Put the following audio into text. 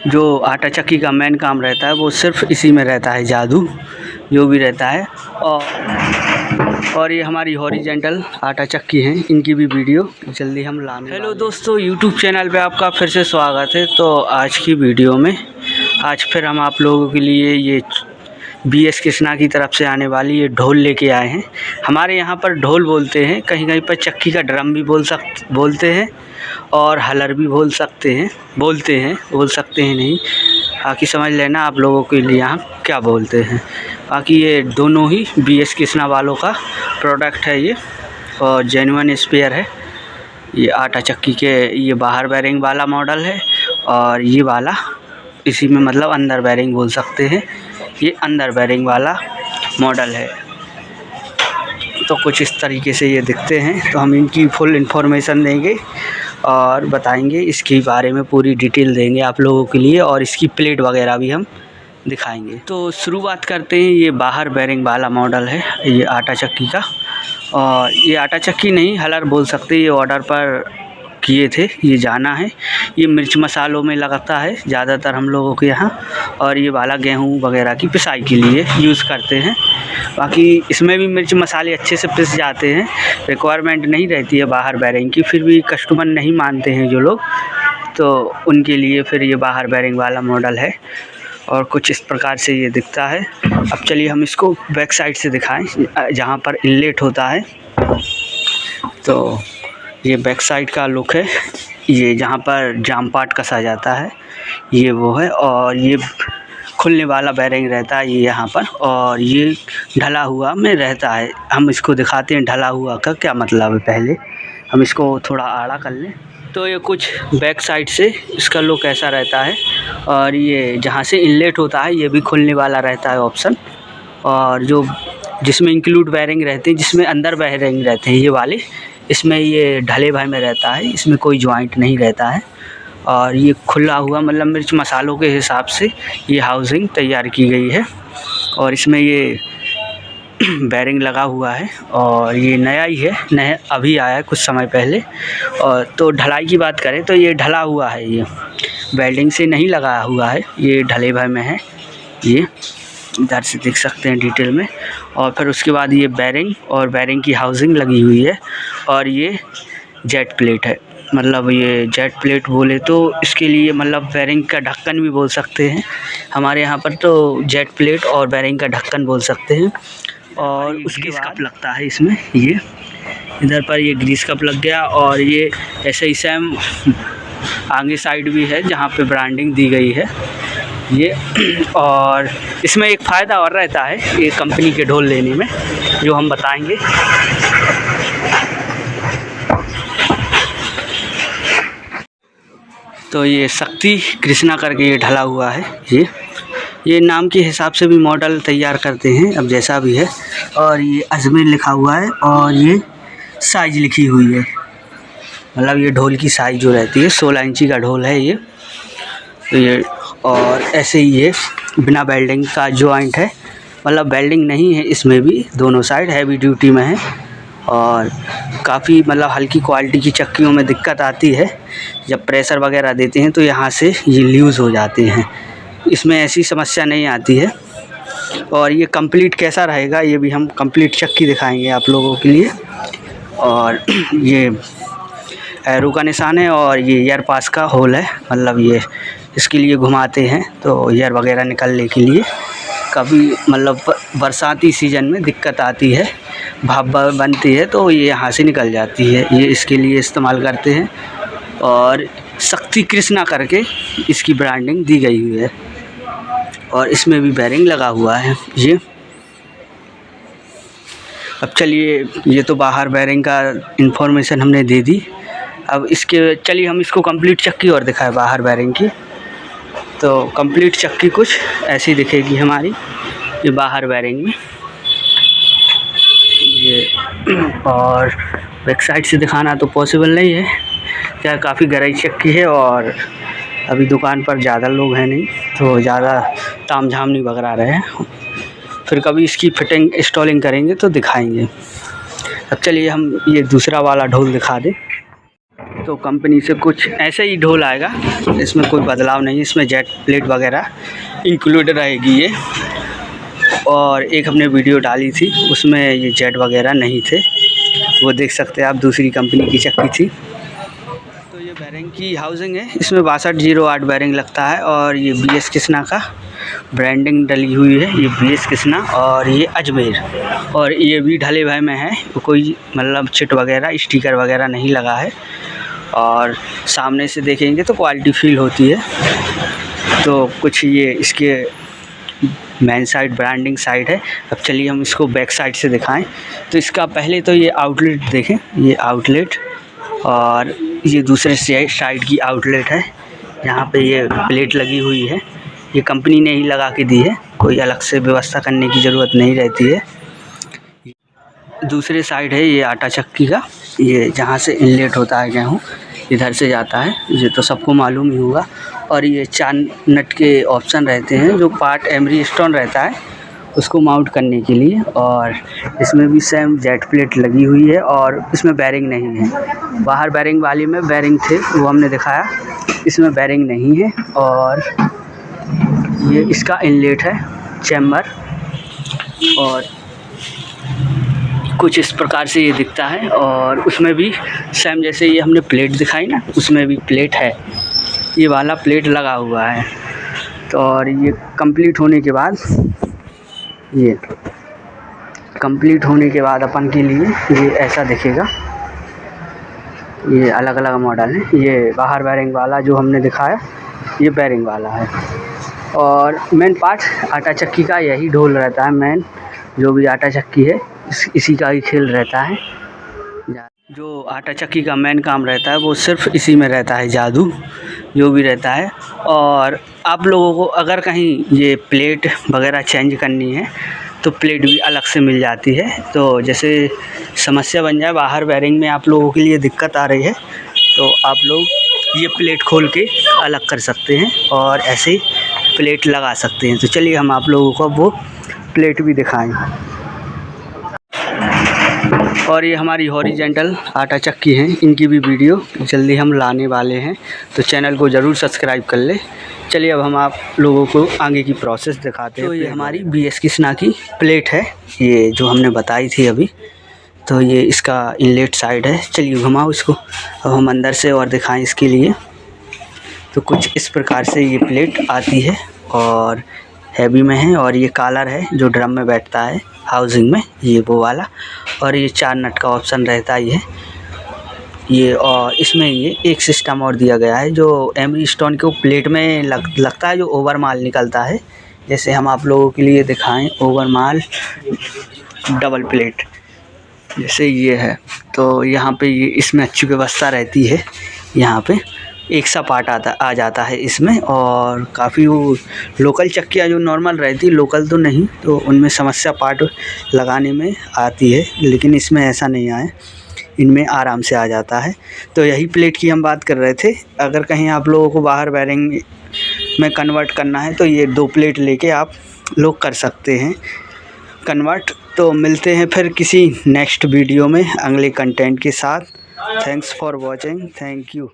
जो आटा चक्की का मेन काम रहता है वो सिर्फ इसी में रहता है, जादू जो भी रहता है। और ये हमारी हॉरिजेंटल आटा चक्की है, इनकी भी वीडियो जल्दी हम लाने। हेलो दोस्तों, यूट्यूब चैनल पे आपका फिर से स्वागत है। तो आज की वीडियो में आज फिर हम आप लोगों के लिए ये BS कृष्णा की तरफ से आने वाली ये ढोल लेके आए हैं। हमारे यहाँ पर ढोल बोलते हैं, कहीं कहीं पर चक्की का ड्रम भी बोलते हैं और हलर भी बोल सकते हैं नहीं, बाकी समझ लेना आप लोगों के लिए यहाँ क्या बोलते हैं। बाकी ये दोनों ही BS कृष्णा वालों का प्रोडक्ट है ये, और जेन्युइन स्पेयर है। ये आटा चक्की के ये बाहर बैरिंग वाला मॉडल है, और ये वाला इसी में मतलब अंदर बैरिंग बोल सकते हैं, ये अंदर बैरिंग वाला मॉडल है। तो कुछ इस तरीके से ये दिखते हैं। तो हम इनकी फुल इन्फॉर्मेशन देंगे और बताएंगे, इसके बारे में पूरी डिटेल देंगे आप लोगों के लिए, और इसकी प्लेट वगैरह भी हम दिखाएंगे। तो शुरुआत करते हैं। ये बाहर बैरिंग वाला मॉडल है ये आटा चक्की का, और ये आटा चक्की नहीं हलर बोल सकते, ये ऑर्डर पर किए थे, ये जाना है। ये मिर्च मसालों में लगता है ज़्यादातर हम लोगों के यहाँ, और ये वाला गेहूँ वगैरह की पिसाई के लिए यूज़ करते हैं। बाकी इसमें भी मिर्च मसाले अच्छे से पिस जाते हैं, रिक्वायरमेंट नहीं रहती है बाहर बैरिंग की, फिर भी कस्टमर नहीं मानते हैं जो लोग, तो उनके लिए फिर ये बाहर बैरिंग वाला मॉडल है। और कुछ इस प्रकार से ये दिखता है। अब चलिए हम इसको बैक साइड से दिखाएं, जहाँ पर इनलेट होता है। तो ये बैक साइड का लुक है, ये जहाँ पर जाम पार्ट कसा जाता है ये वो है, और ये खुलने वाला बैरिंग रहता है ये यहाँ पर, और ये ढला हुआ में रहता है। हम इसको दिखाते हैं ढला हुआ का क्या मतलब है। पहले हम इसको थोड़ा आड़ा कर लें। तो ये कुछ बैक साइड से इसका लुक ऐसा रहता है, और ये जहाँ से इनलेट होता है ये भी खुलने वाला रहता है ऑप्शन, और जो जिसमें इंक्लूड बैरिंग रहते हैं, जिसमें अंदर बैरिंग रहते हैं ये वाले, इसमें ये ढले भाई में रहता है, इसमें कोई जॉइंट नहीं रहता है। और ये खुला हुआ मतलब मिर्च मसालों के हिसाब से ये हाउसिंग तैयार की गई है, और इसमें ये बैरिंग लगा हुआ है, और ये नया ही है, नया अभी आया है कुछ समय पहले। और तो ढलाई की बात करें तो ये ढला हुआ है, ये वेल्डिंग से नहीं लगा हुआ है, ये ढले भाई में है, ये इधर से देख सकते हैं डिटेल में। और फिर उसके बाद ये बैरिंग और बैरिंग की हाउसिंग लगी हुई है, और ये जेट प्लेट है। मतलब ये जेट प्लेट बोले तो इसके लिए मतलब बैरिंग का ढक्कन भी बोल सकते हैं, हमारे यहाँ पर तो जेट प्लेट और बैरिंग का ढक्कन बोल सकते हैं। और उसके बाद कप लगता है इसमें, ये इधर पर ये ग्रीस कप लग गया, और ये ऐसे ही सेम आगे साइड भी है जहाँ पे ब्रांडिंग दी गई है ये। और इसमें एक फ़ायदा और रहता है ये कंपनी के ढोल लेने में, जो हम बताएंगे। तो ये शक्ति कृष्णा करके ये ढला हुआ है, ये नाम के हिसाब से भी मॉडल तैयार करते हैं, अब जैसा भी है। और ये अजमेर लिखा हुआ है, और ये साइज लिखी हुई है, मतलब ये ढोल की साइज जो रहती है 16 इंची का ढोल है ये। तो ये और ऐसे ही ये बिना वेल्डिंग का जॉइंट है, मतलब वेल्डिंग नहीं है इसमें भी, दोनों साइड हैवी ड्यूटी में है। और काफ़ी मतलब हल्की क्वालिटी की चक्कियों में दिक्कत आती है, जब प्रेशर वगैरह देते हैं तो यहाँ से ये लूज़ हो जाते हैं, इसमें ऐसी समस्या नहीं आती है। और ये कंप्लीट कैसा रहेगा ये भी हम कंप्लीट चक्की दिखाएंगे आप लोगों के लिए। और ये एरो का निशान है, और ये एयर पास का होल है, मतलब ये इसके लिए घुमाते हैं तो एयर वगैरह निकलने के लिए। कभी मतलब बरसाती सीज़न में दिक्कत आती है, भाप बनती है तो ये यहाँ से निकल जाती है, ये इसके लिए इस्तेमाल करते हैं। और शक्ति कृष्णा करके इसकी ब्रांडिंग दी गई हुई है, और इसमें भी बैरिंग लगा हुआ है ये। अब चलिए, ये तो बाहर बैरिंग का इन्फॉर्मेशन हमने दे दी। अब इसके चलिए हम इसको कंप्लीट चक्की और दिखाएं बाहर बैरिंग की। तो कंप्लीट चक्की कुछ ऐसी दिखेगी हमारी, ये बाहर बैरिंग में ये। और बैक साइड से दिखाना तो पॉसिबल नहीं है, क्या काफ़ी गहराई चक्की है, और अभी दुकान पर ज़्यादा लोग हैं नहीं, तो ज़्यादा तामझाम नहीं बगरा रहे हैं। फिर कभी इसकी फिटिंग इंस्टॉलिंग करेंगे तो दिखाएंगे। अब चलिए हम ये दूसरा वाला ढोल दिखा दें। तो कंपनी से कुछ ऐसे ही ढोल आएगा, इसमें कोई बदलाव नहीं, इसमें जेट प्लेट वगैरह इंक्लूड रहेगी ये। और एक हमने वीडियो डाली थी उसमें ये जेट वगैरह नहीं थे, वो देख सकते हैं आप, दूसरी कंपनी की चक्की थी। तो ये बैरिंग की हाउसिंग है, इसमें 6208 बैरिंग लगता है और ये BS कृष्णा का ब्रांडिंग डली हुई है। ये BS कृष्णा और ये अजमेर, और ये भी ढले भाई में है, कोई मतलब चिट वगैरह स्टिकर वगैरह नहीं लगा है। और सामने से देखेंगे तो क्वालिटी फील होती है। तो कुछ ये इसके मेन साइड ब्रांडिंग साइड है। अब चलिए हम इसको बैक साइड से दिखाएं। तो इसका पहले तो ये आउटलेट देखें, ये आउटलेट, और ये दूसरे साइड की आउटलेट है। यहाँ पे ये प्लेट लगी हुई है, ये कंपनी ने ही लगा के दी है, कोई अलग से व्यवस्था करने की ज़रूरत नहीं रहती है। दूसरे साइड है ये आटा चक्की का, ये जहाँ से इनलेट होता है गेहूँ, इधर से जाता है, ये तो सबको मालूम ही होगा। और ये 4 नट के ऑप्शन रहते हैं, जो पार्ट एमरी स्टोन रहता है उसको माउंट करने के लिए। और इसमें भी सेम जेट प्लेट लगी हुई है और इसमें बैरिंग नहीं है। बाहर बैरिंग वाली में बैरिंग थे, वो हमने दिखाया, इसमें बैरिंग नहीं है। और ये इसका इनलेट है चैम्बर, और कुछ इस प्रकार से ये दिखता है। और उसमें भी सेम जैसे ये हमने प्लेट दिखाई ना, उसमें भी प्लेट है, ये वाला प्लेट लगा हुआ है। तो और ये कंप्लीट होने के बाद, ये कंप्लीट होने के बाद अपन के लिए ये ऐसा दिखेगा। ये अलग अलग मॉडल है, ये बाहर बैरिंग वाला जो हमने दिखाया, ये बैरिंग वाला है। और मेन पार्ट आटा चक्की का यही ढोल रहता है, मेन जो भी आटा चक्की है इसी का ही खेल रहता है। जो आटा चक्की का मेन काम रहता है वो सिर्फ इसी में रहता है, जादू जो भी रहता है। और आप लोगों को अगर कहीं ये प्लेट वगैरह चेंज करनी है तो प्लेट भी अलग से मिल जाती है। तो जैसे समस्या बन जाए, बाहर बैरिंग में आप लोगों के लिए दिक्कत आ रही है, तो आप लोग ये प्लेट खोल के अलग कर सकते हैं और ऐसे ही प्लेट लगा सकते हैं। तो चलिए हम आप लोगों को वो प्लेट भी दिखाएं। और ये हमारी हॉरिजेंटल आटा चक्की है, इनकी भी वीडियो जल्दी हम लाने वाले हैं, तो चैनल को ज़रूर सब्सक्राइब कर ले। चलिए अब हम आप लोगों को आगे की प्रोसेस दिखाते हैं। तो ये हमारी BS कृष्णा की प्लेट है, ये जो हमने बताई थी अभी। तो ये इसका इनलेट साइड है, चलिए घुमाओ इसको, अब हम अंदर से और दिखाएं इसके लिए। तो कुछ इस प्रकार से ये प्लेट आती है और हैवी में है, और ये कॉलर है जो ड्रम में बैठता है हाउसिंग में, ये वो वाला। और ये 4 नट का ऑप्शन रहता ही है ये। और इसमें ये एक सिस्टम और दिया गया है जो एमरी स्टोन के प्लेट में लगता है, जो ओवर माल निकलता है। जैसे हम आप लोगों के लिए दिखाएं, ओवर माल डबल प्लेट जैसे ये है। तो यहाँ पे ये इसमें अच्छी व्यवस्था रहती है, यहाँ पे एक सा पार्ट आ जाता है इसमें। और काफ़ी वो लोकल चक्कियाँ जो नॉर्मल रहती, लोकल तो नहीं, तो उनमें समस्या पार्ट लगाने में आती है, लेकिन इसमें ऐसा नहीं आए, इनमें आराम से आ जाता है। तो यही प्लेट की हम बात कर रहे थे। अगर कहीं आप लोगों को बाहर बैरिंग में कन्वर्ट करना है तो ये 2 प्लेट लेके आप लोग कर सकते हैं कन्वर्ट। तो मिलते हैं फिर किसी नेक्स्ट वीडियो में अगले कंटेंट के साथ। Thanks for watching, thank you.